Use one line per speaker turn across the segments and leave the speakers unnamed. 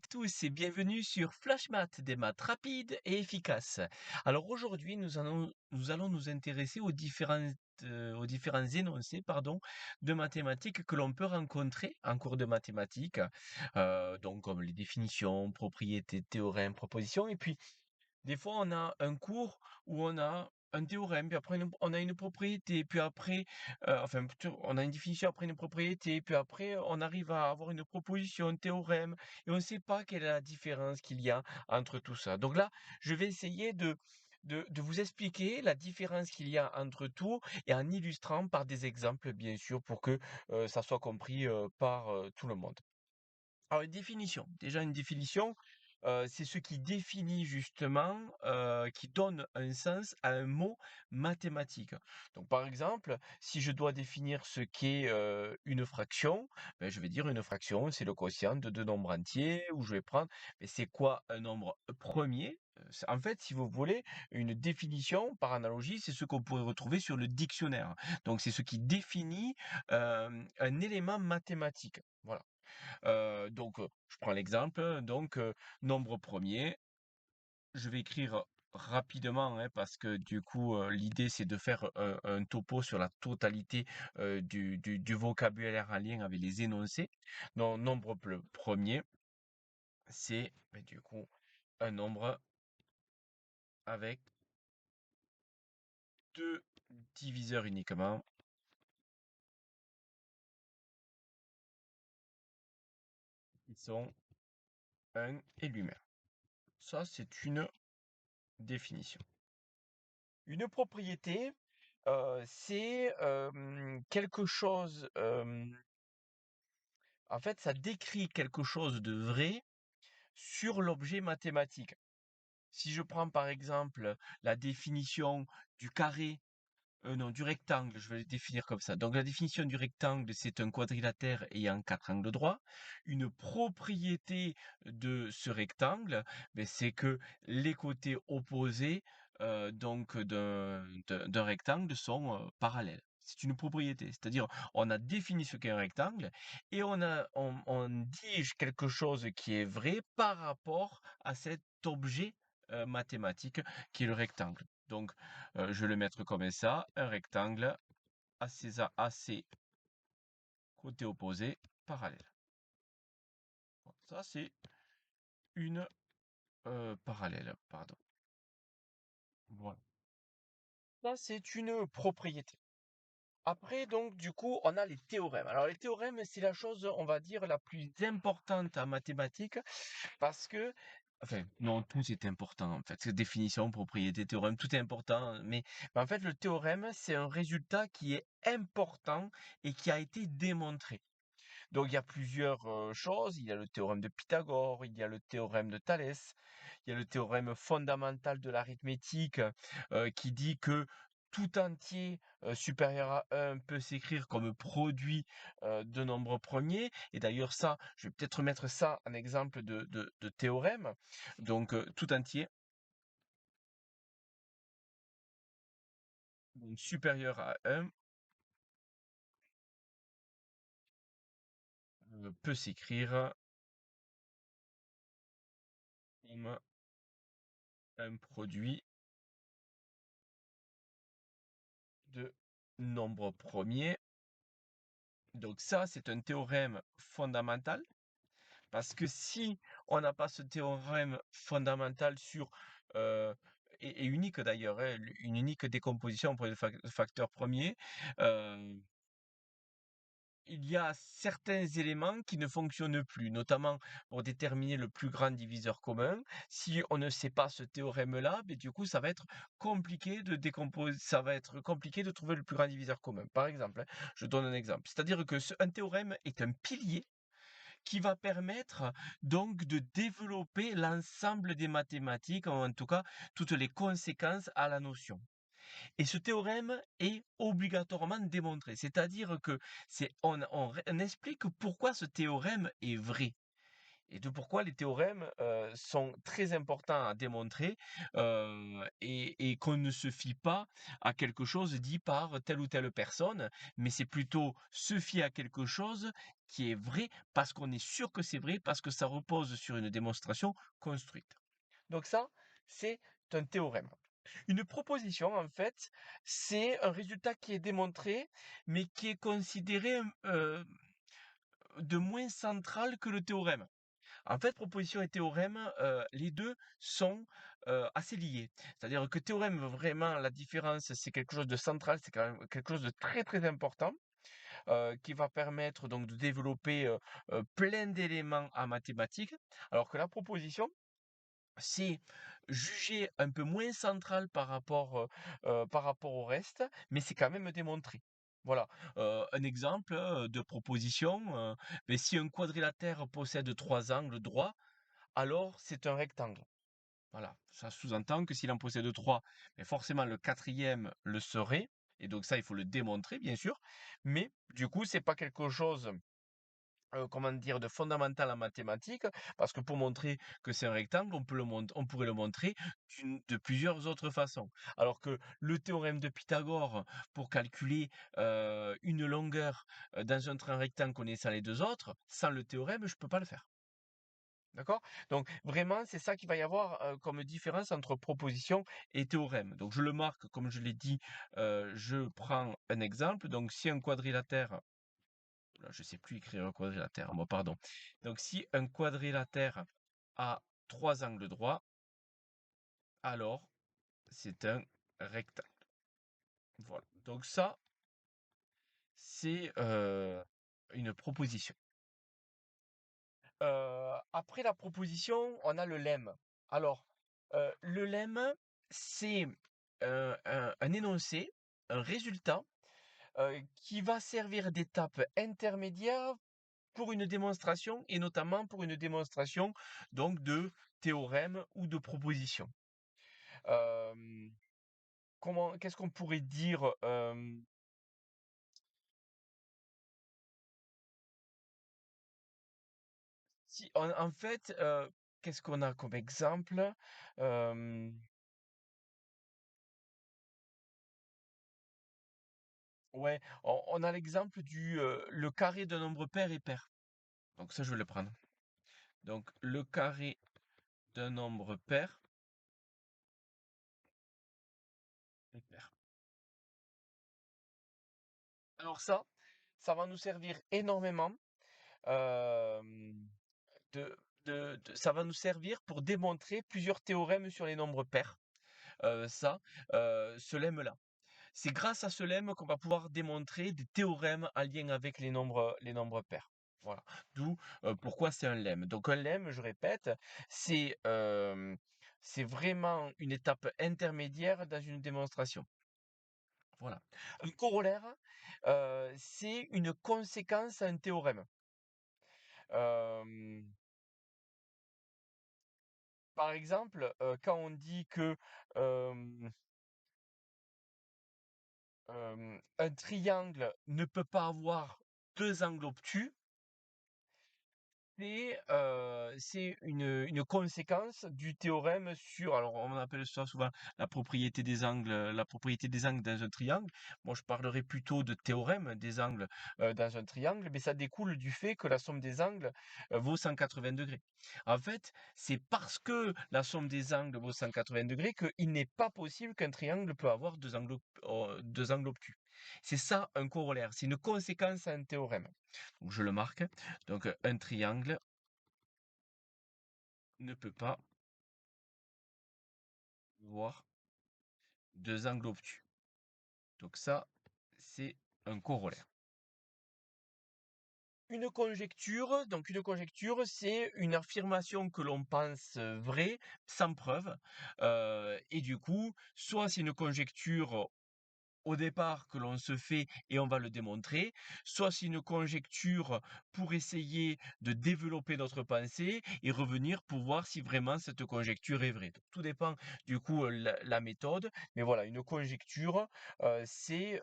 tous et bienvenue sur Flash Maths, des maths rapides et efficaces. Alors aujourd'hui, nous allons nous intéresser aux différents énoncés de mathématiques que l'on peut rencontrer en cours de mathématiques, donc comme les définitions, propriétés, théorèmes, propositions. Et puis, des fois, on a un cours où on a un théorème, puis après on a une propriété, puis après, enfin plutôt, on a une définition, après une propriété, puis après on arrive à avoir une proposition, un théorème, et on ne sait pas quelle est la différence qu'il y a entre tout ça. Donc là, je vais essayer de vous expliquer la différence qu'il y a entre tout et en illustrant par des exemples, bien sûr, pour que ça soit compris par tout le monde. Alors une définition, déjà une définition, c'est ce qui définit justement, qui donne un sens à un mot mathématique. Donc par exemple, si je dois définir ce qu'est, une fraction, ben je vais dire une fraction, c'est le quotient de 2 nombres entiers où je vais prendre, mais c'est quoi un nombre premier? C'est en fait, si vous voulez, une définition par analogie, c'est ce qu'on pourrait retrouver sur le dictionnaire. Donc c'est ce qui définit, un élément mathématique. Voilà. Je prends l'exemple, nombre premier, je vais écrire rapidement, hein, parce que du coup, l'idée c'est de faire un topo sur la totalité, du vocabulaire en lien avec les énoncés. Donc nombre premier, c'est, beh, du coup, un nombre avec 2 diviseurs uniquement, qui sont un et lui-même. Ça, c'est une définition. Une propriété, c'est, quelque chose, en fait, ça décrit quelque chose de vrai sur l'objet mathématique. Si je prends par exemple la définition du carré, non, du rectangle, je vais le définir comme ça. Donc la définition du rectangle, c'est un quadrilatère ayant 4 angles droits. Une propriété de ce rectangle, beh, c'est que les côtés opposés, d'un rectangle sont, parallèles. C'est une propriété, c'est-à-dire on a défini ce qu'est un rectangle et on dit quelque chose qui est vrai par rapport à cet objet, mathématique qui est le rectangle. Donc je vais le mettre comme ça, un rectangle à ses côtés opposés parallèles. Voilà, ça, c'est une parallèle, pardon. Voilà. Ça, c'est une propriété. Après, donc, du coup, on a les théorèmes. Alors, les théorèmes, c'est la chose, on va dire, la plus importante en mathématiques parce que, enfin, non, tout est important, en fait. Définition, propriété, théorème, tout est important. Mais en fait, le théorème, c'est un résultat qui est important et qui a été démontré. Donc il y a plusieurs, choses. Il y a le théorème de Pythagore, il y a le théorème de Thalès, il y a le théorème fondamental de l'arithmétique, qui dit que tout entier, supérieur à 1 peut s'écrire comme produit, de nombres premiers et d'ailleurs ça, je vais peut-être mettre ça en exemple de théorème. Donc, tout entier, donc supérieur à 1, peut s'écrire comme un produit de nombres premiers. Donc ça, c'est un théorème fondamental, parce que si on n'a pas ce théorème fondamental sur, heu et unique d'ailleurs, hein, une unique décomposition pour les facteurs premiers, heu, il y a certains éléments qui ne fonctionnent plus, notamment pour déterminer le plus grand diviseur commun. Si on ne sait pas ce théorème-là, beh, du coup, ça va être compliqué de trouver le plus grand diviseur commun. Par exemple, hein, je donne un exemple, c'est-à-dire que un théorème est un pilier qui va permettre donc de développer l'ensemble des mathématiques, en tout cas toutes les conséquences à la notion. Et ce théorème est obligatoirement démontré, c'est-à-dire que on explique pourquoi ce théorème est vrai. et de pourquoi les théorèmes, sont très importants à démontrer, et qu'on ne se fie pas à quelque chose dit par telle ou telle personne, mais c'est plutôt se fier à quelque chose qui est vrai parce qu'on est sûr que c'est vrai, parce que ça repose sur une démonstration construite. Donc ça, c'est un théorème. Une proposition, en fait, c'est un résultat qui est démontré, mais qui est considéré, de moins central que le théorème. En fait, proposition et théorème, les 2 sont, assez liés. C'est-à-dire que théorème, vraiment, la différence, c'est quelque chose de central, c'est quand même quelque chose de très, très important, qui va permettre donc de développer, plein d'éléments en mathématiques. Alors que la proposition, c'est jugé un peu moins central par rapport au reste, mais c'est quand même démontré. Voilà, un exemple, de proposition, beh, si un quadrilatère possède 3 angles droits, alors c'est un rectangle. Voilà, ça sous-entend que s'il en possède 3, mais forcément le quatrième le serait, et donc ça, il faut le démontrer, bien sûr, mais du coup, c'est pas quelque chose, comment dire? De fondamental en mathématiques, parce que pour montrer que c'est un rectangle, on pourrait le montrer de plusieurs autres façons. Alors que le théorème de Pythagore, pour calculer, une longueur, dans un train rectangle connaissant les 2 autres, sans le théorème, je peux pas le faire. D'accord? Donc vraiment, c'est ça qu'il va y avoir, comme différence entre proposition et théorème. Donc je le marque, comme je l'ai dit, je prends un exemple. Donc si un quadrilatère, là, je sais plus écrire un quadrilatère, moi, pardon. Donc si un quadrilatère a 3 angles droits, alors c'est un rectangle. Voilà. Donc ça, c'est, une proposition. Après la proposition, on a le lemme. Alors, le lemme, c'est, un énoncé, un résultat, qui va servir d'étape intermédiaire pour une démonstration et notamment pour une démonstration donc de théorème ou de proposition. Hem, qu'est-ce qu'on pourrait dire? Si en fait, qu'est-ce qu'on a comme exemple? Hem, ouais, on a l'exemple le carré d'un nombre pair est pair. Donc ça, je vais le prendre. Donc le carré d'un nombre pair est pair. Alors ça va nous servir énormément, hem de ça va nous servir pour démontrer plusieurs théorèmes sur les nombres pairs. Ça, ce lemme-là. C'est grâce à ce lemme qu'on va pouvoir démontrer des théorèmes en lien avec les nombres pairs. Voilà. D'où, pourquoi c'est un lemme. Donc un lemme, je répète, c'est, c'est vraiment une étape intermédiaire dans une démonstration. Voilà. Un corollaire, c'est une conséquence à un théorème. Hem Par exemple, quand on dit que, hem, un triangle ne peut pas avoir 2 angles obtus, c'est une conséquence du théorème sur, alors on appelle ça souvent la propriété des angles dans un triangle. Moi, je parlerai plutôt de théorème des angles, dans un triangle, mais ça découle du fait que la somme des angles, vaut 180°. En fait, c'est parce que la somme des angles vaut 180° qu'il n'est pas possible qu'un triangle peut avoir 2 angles obtus. C'est ça un corollaire, c'est une conséquence à un théorème. Donc je le marque. Donc, un triangle ne peut pas avoir 2 angles obtus. Donc ça, c'est un corollaire. Une conjecture, c'est une affirmation que l'on pense vraie, sans preuve. Et du coup, soit c'est une conjecture au départ que l'on se fait et on va le démontrer, soit c'est une conjecture pour essayer de développer notre pensée et revenir pour voir si vraiment cette conjecture est vraie. Donc, tout dépend du coup la méthode, mais voilà, une conjecture, c'est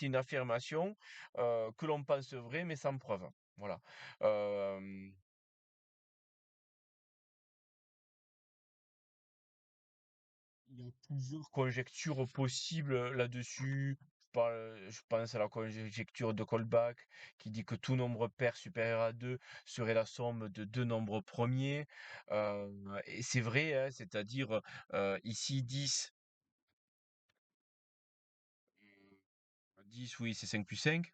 une affirmation que l'on pense vraie mais sans preuve. Voilà. Il y a plusieurs conjectures possibles là-dessus. Je pense à la conjecture de Kolbach qui dit que tout nombre pair supérieur à 2 serait la somme de deux nombres premiers. Euh, et c'est vrai, hein, c'est-à-dire ici 10 oui, c'est 5 plus 5.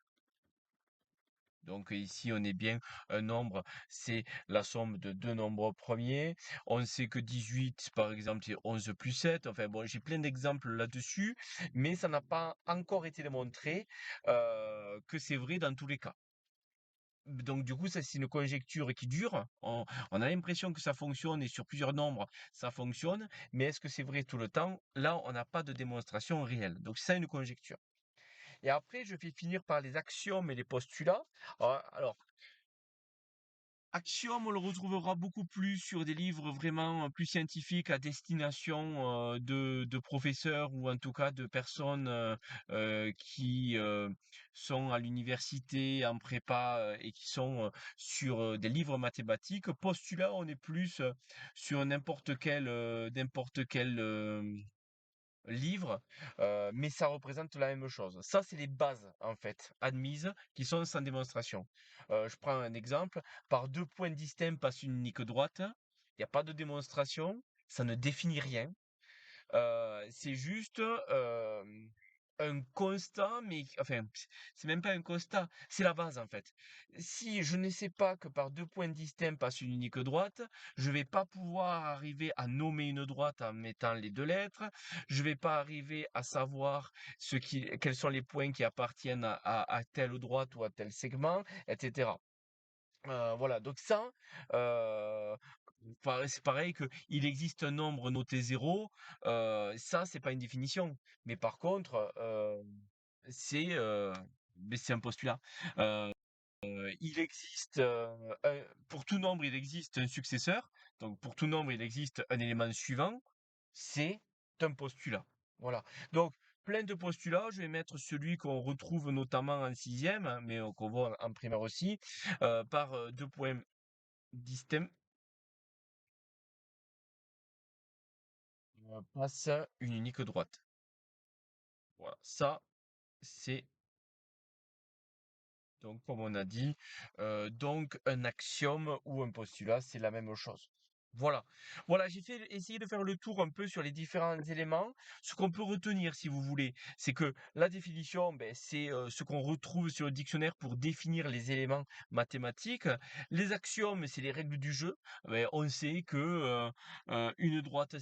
Donc ici, on est bien un nombre, c'est la somme de deux nombres premiers. On sait que 18, par exemple, c'est 11 plus 7. Enfin bon, j'ai plein d'exemples là-dessus, mais ça n'a pas encore été démontré que c'est vrai dans tous les cas. Donc du coup, ça c'est une conjecture qui dure. On a l'impression que ça fonctionne et sur plusieurs nombres, ça fonctionne. Mais est-ce que c'est vrai tout le temps? Là, on n'a pas de démonstration réelle. Donc c'est ça une conjecture. Et après, je vais finir par les axiomes et les postulats. Alors, Axiom, on le retrouvera beaucoup plus sur des livres vraiment plus scientifiques à destination de professeurs ou en tout cas de personnes qui sont à l'université, en prépa et qui sont sur des livres mathématiques. Postulat, on est plus sur n'importe quel livre, mais ça représente la même chose. Ça, c'est les bases, en fait, admises, qui sont sans démonstration. Je prends un exemple. Par deux points distincts passe une unique droite. Il n'y a pas de démonstration. Ça ne définit rien. C'est juste un constat, mais enfin, c'est même pas un constat, c'est la base en fait. Si je ne sais pas que par deux points distincts passe une unique droite, je vais pas pouvoir arriver à nommer une droite en mettant les deux lettres. Je vais pas arriver à savoir quels sont les points qui appartiennent à telle droite ou à tel segment, etc. Voilà, donc ça, heu, c'est pareil que il existe un nombre noté 0, ça, c'est pas une définition. Mais par contre, c'est, c'est un postulat. Heu, il existe, pour tout nombre, il existe un successeur. Donc pour tout nombre, il existe un élément suivant. C'est un postulat. Voilà. Donc plein de postulats. Je vais mettre celui qu'on retrouve notamment en sixième, hein, mais qu'on voit en primaire aussi, par deux points distincts, passe une unique droite. Voilà. Ça, c'est donc, comme on a dit, donc un axiome ou un postulat, c'est la même chose. Voilà. Voilà, essayé de faire le tour un peu sur les différents éléments. Ce qu'on peut retenir, si vous voulez, c'est que la définition, ben, c'est ce qu'on retrouve sur le dictionnaire pour définir les éléments mathématiques. Les axiomes, c'est les règles du jeu. Ben, on sait que une droite,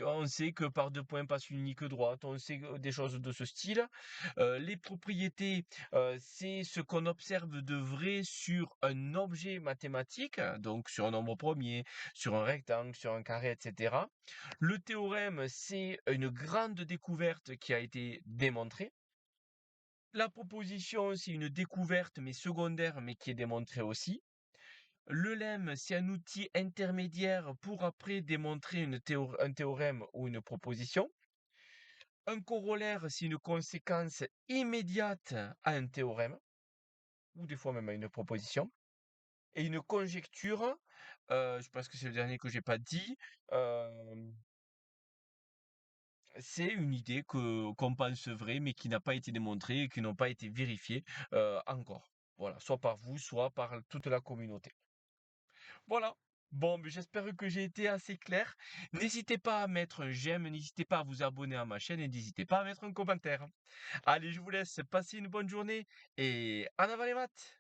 on sait que par deux points passe une unique droite. On sait des choses de ce style. Les propriétés, c'est ce qu'on observe de vrai sur un objet mathématique, hein, donc sur un nombre premier, sur un rectangle, sur un carré, etc. Le théorème, c'est une grande découverte qui a été démontrée. La proposition, c'est une découverte, mais secondaire, mais qui est démontrée aussi. Le lemme, c'est un outil intermédiaire pour après démontrer un théorème ou une proposition. Un corollaire, c'est une conséquence immédiate à un théorème, ou des fois même à une proposition. Et une conjecture, je pense que c'est le dernier que j'ai pas dit, c'est une idée qu'on pense vraie, mais qui n'a pas été démontrée et qui n'ont pas été vérifiées encore. Voilà, soit par vous, soit par toute la communauté. Voilà. Bon, mais j'espère que j'ai été assez clair. N'hésitez pas à mettre un j'aime, n'hésitez pas à vous abonner à ma chaîne et n'hésitez pas à mettre un commentaire. Allez, je vous laisse, passez une bonne journée et en avant les maths!